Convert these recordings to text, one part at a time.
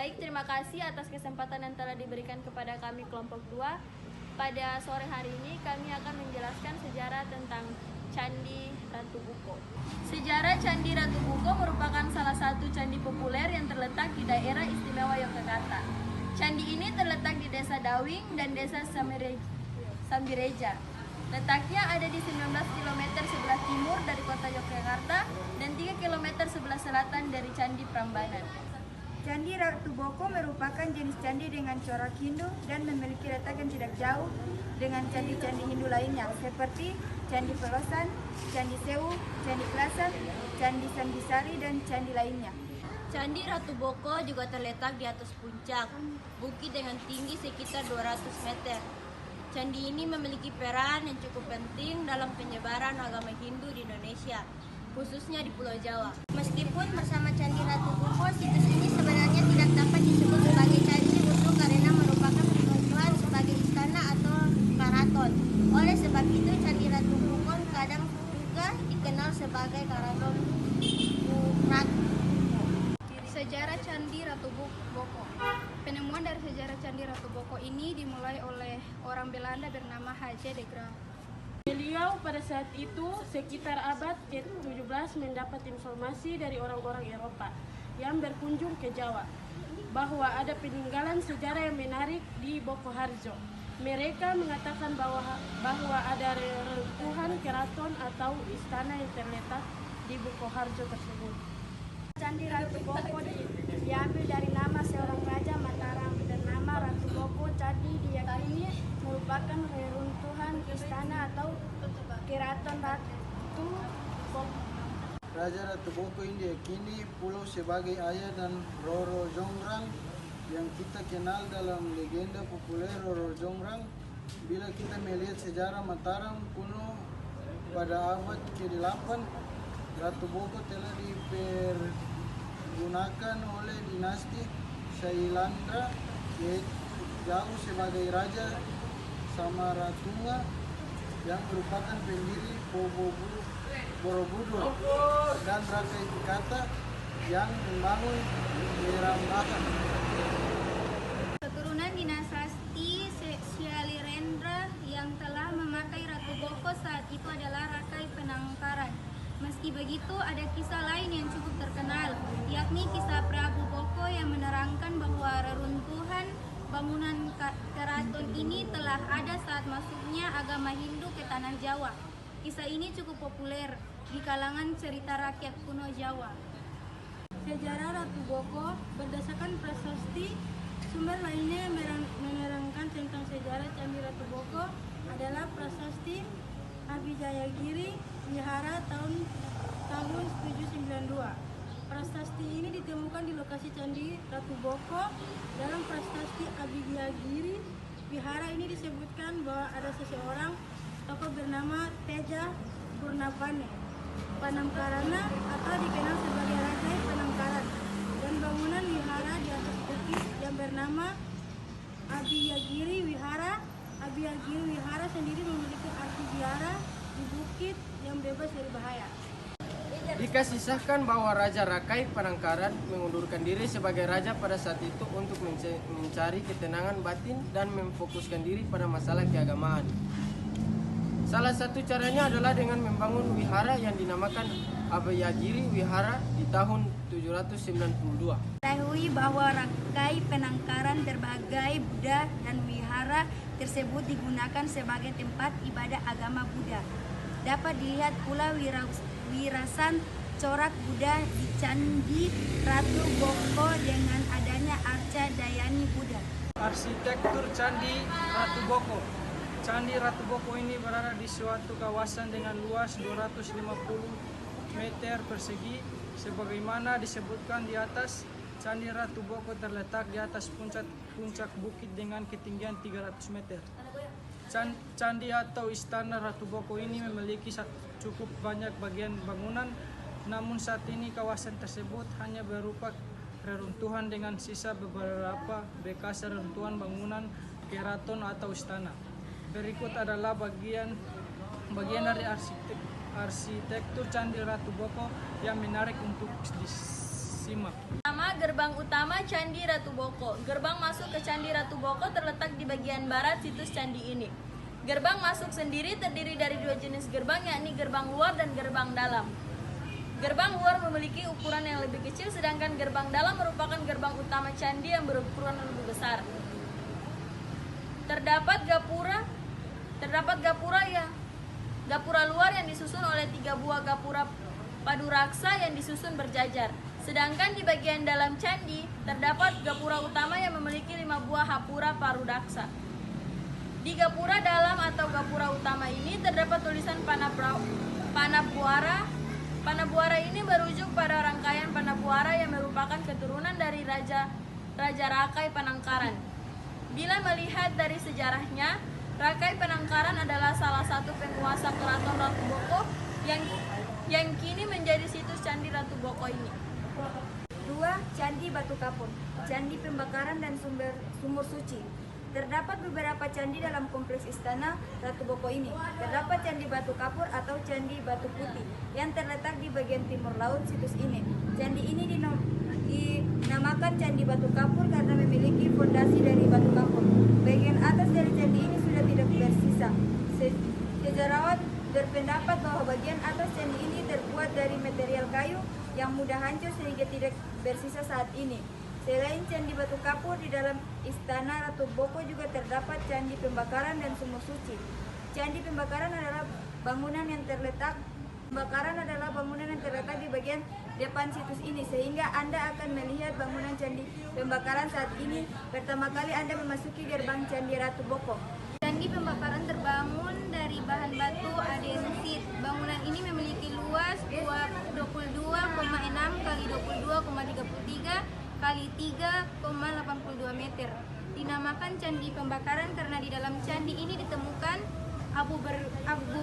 Baik, terima kasih atas kesempatan yang telah diberikan kepada kami kelompok 2. Pada sore hari ini kami akan menjelaskan sejarah tentang Candi Ratu Boko. Sejarah Candi Ratu Boko merupakan salah satu candi populer yang terletak di daerah istimewa Yogyakarta. Candi ini terletak di Desa Dawing dan Desa Sambireja. Letaknya ada di 19 km sebelah timur dari kota Yogyakarta dan 3 km sebelah selatan dari Candi Prambanan. Candi Ratu Boko merupakan jenis candi dengan corak Hindu dan memiliki letak yang tidak jauh dengan candi-candi Hindu lainnya seperti Candi Pelosan, Candi Sewu, Candi Kelasan, Candi Sandisari, dan candi lainnya. Candi Ratu Boko juga terletak di atas puncak bukit dengan tinggi sekitar 200 meter. Candi ini memiliki peran yang cukup penting dalam penyebaran agama Hindu di Indonesia, khususnya di Pulau Jawa. Meskipun bersama Candi Ratu Boko, situs ini sebenarnya tidak dapat disebut sebagai candi utuh karena merupakan reruntuhan sebagai istana atau karaton. Oleh sebab itu, Candi Ratu Boko kadang juga dikenal sebagai karaton Ratu. Sejarah Candi Ratu Boko. Penemuan dari sejarah Candi Ratu Boko ini dimulai oleh orang Belanda bernama H.J. de Graaf. Beliau pada saat itu sekitar abad ke-17 mendapat informasi dari orang-orang Eropa yang berkunjung ke Jawa bahwa ada peninggalan sejarah yang menarik di Boko Harjo. Mereka mengatakan bahwa ada reruntuhan keraton atau istana yang terletak di Boko Harjo tersebut. Candi Ratu Boko diambil dari nama seorang raja Mataram bernama Ratu Boko. Candi diyakini merupakan reruntuhan istana atau keraton Ratu Boko. Raja Ratu Boko ini diyakini pula sebagai ayah dan Roro Jonggrang yang kita kenal dalam legenda populer Roro Jonggrang. Bila kita melihat sejarah Mataram kuno pada abad ke-8, Ratu Boko telah dipergunakan oleh dinasti Shailandra jauh sebagai Raja Samaratunga yang merupakan pendiri Borobudur dan Rakai Pikata yang membangun Merambahan. Keturunan dinasti Syailendra yang telah memakai Ratu Boko saat itu adalah Rakai Penangkaran. Meski begitu, ada kisah lain yang cukup terkenal, yakni kisah Prabu Boko yang menerangkan bahwa reruntuhan bangunan keraton ini telah ada saat masuknya agama Hindu ke tanah Jawa. Kisah ini cukup populer di kalangan cerita rakyat kuno Jawa. Sejarah Ratu Boko berdasarkan prasasti, sumber lainnya yang menerangkan tentang sejarah Candi Ratu Boko adalah prasasti Abhijayagiri Wihara tahun 792. Prasasti ini ditemukan di lokasi Candi Ratu Boko. Dalam prasasti Abhijayagiri Wihara ini disebutkan bahwa ada seseorang tokoh bernama Teja Purnapane Panamkarana atau dikenal sebagai Raja Panamkaran, dan bangunan wihara di atas bukit yang bernama Abhijayagiri Wihara. Abhijayagiri Wihara sendiri memiliki arti biara di bukit yang bebas dari bahaya. Dikisahkan bahwa Raja Rakai Panangkaran mengundurkan diri sebagai raja pada saat itu untuk mencari ketenangan batin dan memfokuskan diri pada masalah keagamaan. Salah satu caranya adalah dengan membangun wihara yang dinamakan Abhijayagiri Wihara di tahun 792. Ketahui bahwa Rakai Penangkaran berbagai Buddha dan wihara tersebut digunakan sebagai tempat ibadah agama Buddha. Dapat dilihat pula wirasan corak Buddha di Candi Ratu Boko dengan adanya arca Dayani Buddha. Arsitektur Candi Ratu Boko. Candi Ratu Boko ini berada di suatu kawasan dengan luas 250 meter persegi. Sebagaimana disebutkan di atas, Candi Ratu Boko terletak di atas puncak bukit dengan ketinggian 300 meter. Candi atau Istana Ratu Boko ini memiliki cukup banyak bagian bangunan, namun saat ini kawasan tersebut hanya berupa reruntuhan dengan sisa beberapa bekas reruntuhan bangunan keraton atau istana. Berikut adalah bagian dari arsitektur Candi Ratu Boko yang menarik untuk Pertama, gerbang utama Candi Ratu Boko. Gerbang masuk ke Candi Ratu Boko terletak di bagian barat situs candi ini. Gerbang masuk sendiri terdiri dari dua jenis gerbang, yakni gerbang luar dan gerbang dalam. Gerbang luar memiliki ukuran yang lebih kecil, sedangkan gerbang dalam merupakan gerbang utama candi yang berukuran lebih besar. Terdapat gapura luar yang disusun oleh 3 buah gapura paduraksa yang disusun berjajar. Sedangkan di bagian dalam candi terdapat gapura utama yang memiliki 5 buah hapura parudaksa. Di gapura dalam atau gapura utama ini terdapat tulisan Panabuara. Panabuara ini berujung pada rangkaian Panabuara yang merupakan keturunan dari Raja Rakai Penangkaran. Bila melihat dari sejarahnya, Rakai Penangkaran adalah salah satu penguasa keraton Ratu Boko yang kini menjadi situs Candi Ratu Boko ini. 2. Candi Batu Kapur, Candi Pembakaran dan Sumur Suci. Terdapat beberapa candi dalam kompleks istana Ratu Boko ini. Terdapat Candi Batu Kapur atau Candi Batu Putih yang terletak di bagian timur laut situs ini. Candi ini dinamakan Candi Batu Kapur karena memiliki fondasi dari batu kapur. Bagian atas dari candi ini sudah tidak bersisa. Sejarawan berpendapat bahwa bagian atas candi ini terbuat dari material kayu yang mudah hancur sehingga tidak bersisa saat ini. Selain Candi Batu Kapur, di dalam istana Ratu Boko juga terdapat Candi Pembakaran dan Sumur Suci. Candi Pembakaran adalah bangunan yang terletak di bagian depan situs ini, sehingga Anda akan melihat bangunan Candi Pembakaran saat ini pertama kali Anda memasuki gerbang Candi Ratu Boko. Candi Pembakaran terbangun dari bahan batu adensit. Bangunan ini memiliki luas 22,6 kali 22,33 kali 3,82 meter. Dinamakan Candi Pembakaran karena di dalam candi ini ditemukan abu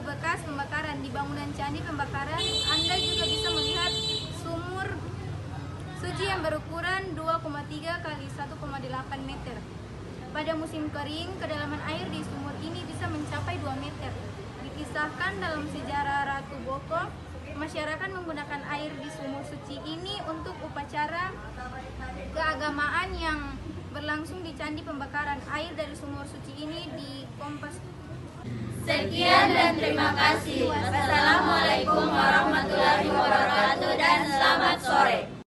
bekas pembakaran. Di bangunan Candi Pembakaran Anda juga bisa melihat sumur suci yang berukuran 2,3 kali 1,8 meter. Pada musim kering, kedalaman air di sumur ini bisa mencapai 2 meter. Dikisahkan dalam sejarah Ratu Boko, masyarakat menggunakan air di sumur suci ini untuk upacara keagamaan yang berlangsung di Candi Pembakaran. Air dari sumur suci ini dikompas. Sekian dan terima kasih. Wassalamualaikum warahmatullahi wabarakatuh dan selamat sore.